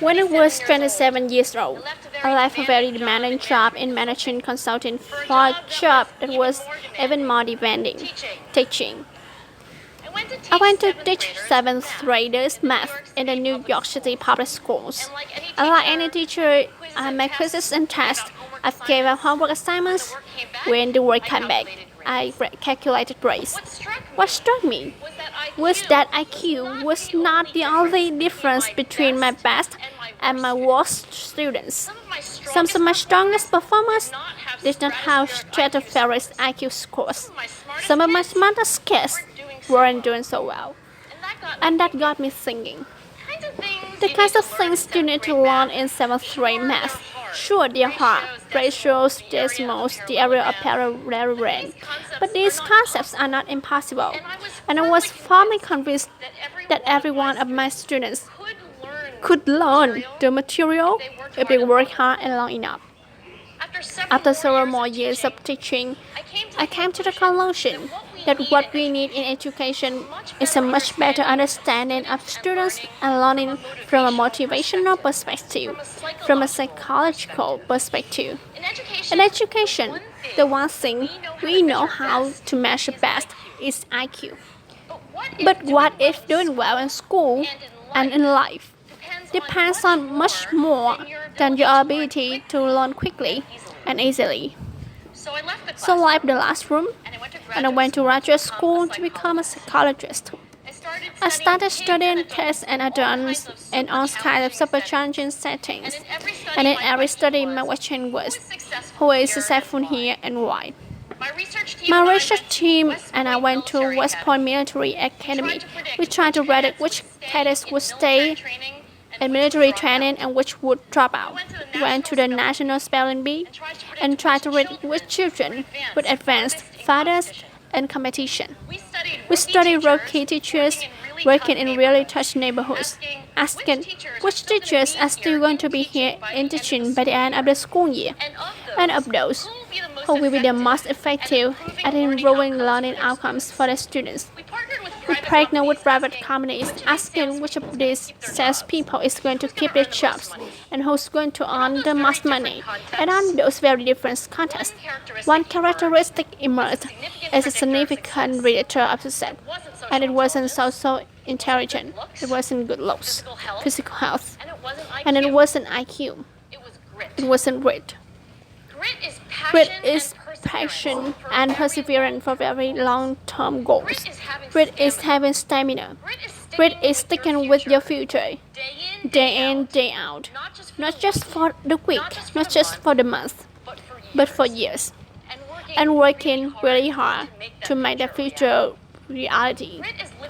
When I was 27 years old, I left a very demanding job in management consulting for a job that was even more demanding, teaching. I went to teach 7th graders math in the New York City public schools. Unlike any teacher, I made quizzes and tests. I gave out homework assignments. When the work came back, I calculated grades. What struck me was that IQ was not the only difference between my best and my worst students. Some of my strongest performers did not have stratospheric IQ scores. Some of my smartest kids weren't doing so well. And that got me thinking. The kinds of things you need to learn in 7th grade math. Sure, they are hard. Ratios, decimals, the area of parallelogram. But these concepts are not impossible. And I was firmly convinced that every one of my students could learn the material if they work hard and long enough. After several more years of teaching, I came to the conclusion that what we need in education is a much better understanding of students and learning from a motivational perspective, from a psychological perspective. In education, the one thing we know how to measure best is IQ. But what if doing well in school and in life depends on much more than your ability to learn quickly and easily? So I left the last room and I went to graduate school to become a psychologist. I started studying kids and adults in all kinds of super challenging settings. And in every study, my question was, who is successful here and why? My research team and I went to West Point Military Academy. We tried to predict which cadets would stay in military training and which would drop out. Went to the National Spelling Bee and tried to read which children would advance furthest in competition. We studied rookie teachers working in really touch neighborhoods, asking which teachers are still going to be here in teaching by the end of the school year, and of those who will be the most effective at improving learning outcomes for the students. We partnered with private companies, asking which of these salespeople is going to keep their jobs and who's going to earn the most money. And on those very different contests, one characteristic emerged as a significant predictor of success. And it wasn't so intelligent, it wasn't good looks, physical health, and it wasn't IQ, it wasn't grit. Grit is passion and perseverance for very long-term goals. Grit is having stamina. Grit is sticking with your future, day in, day out. Not just for the week, not just for the month, but for years. And working really hard to make the future reality.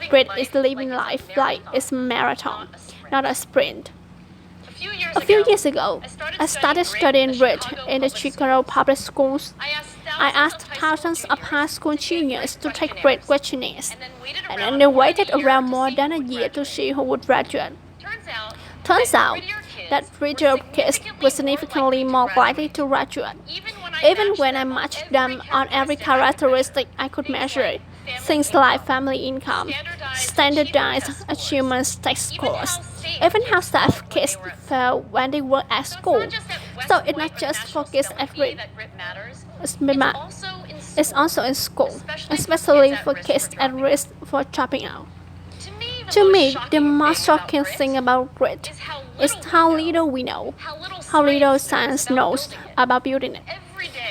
Grit is living life like it's a marathon, not a sprint. A few years ago, I started studying grit in the Chicago public schools. I asked thousands of high school juniors to take grit questionnaires, and then they waited around more than a year to see who would graduate. Turns out that grittier kids were significantly more likely to graduate, even when I matched them on every characteristic I could measure. Things like family income, standardized achievement test scores, even how staff kids felt when they were at school. So it's not just focused at grit. It's also in school, especially for kids at risk for dropping out. To me, the most shocking thing about grit is how little we know, how little science knows about building it.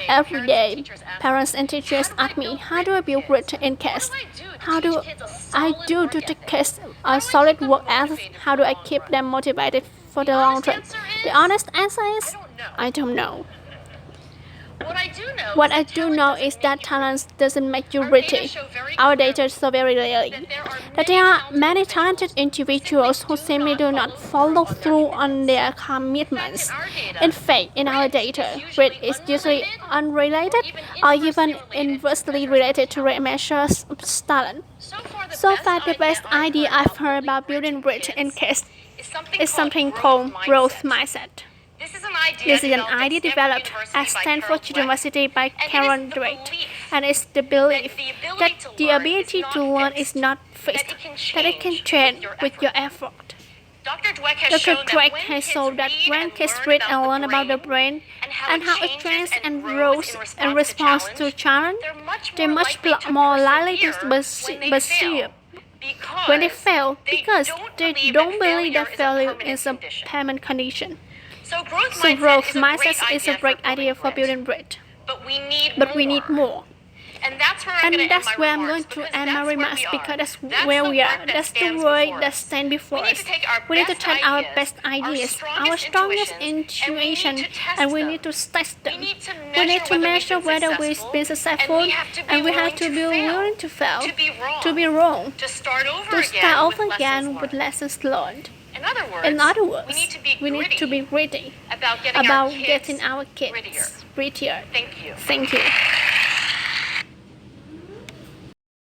Every day, parents and teachers ask me, how do I build grit in kids? How do I do to take kids a solid work ethic? How do I keep them motivated for the long term? The honest answer is, I don't know. What I do know is that talent doesn't make you gritty. Our data show very clearly that there are many talented individuals who simply do not follow through on their commitments. In fact, in our data, grit is usually unrelated or even inversely related to measures of talent. So far, the best idea I've heard about building grit in kids is something called growth mindset. This is an idea developed at Stanford University by Karen Dweck, and it's the belief that the ability to learn is not fixed, that it can train with your effort. Dr. Dweck has Dr. shown Dweck that has shown that when kids read read and learn about the brain and how it trains and grows in response to challenge, they're much more likely to persevere when they fail because they don't believe that failure is a permanent condition. So growth So growth mindset mindset is a great idea for building grit, but we need more. And that's where And that's where I'm going to end my remarks because that's where we are. That's the way that stands before us. We need to take our best ideas, our strongest intuition, and we need to test them. We need to measure whether we've been successful, and we have to be willing to fail, to be wrong, to start to start over again with lessons learned. In other words, we need to be gritty about about getting our kids grittier. Thank you. Thank you.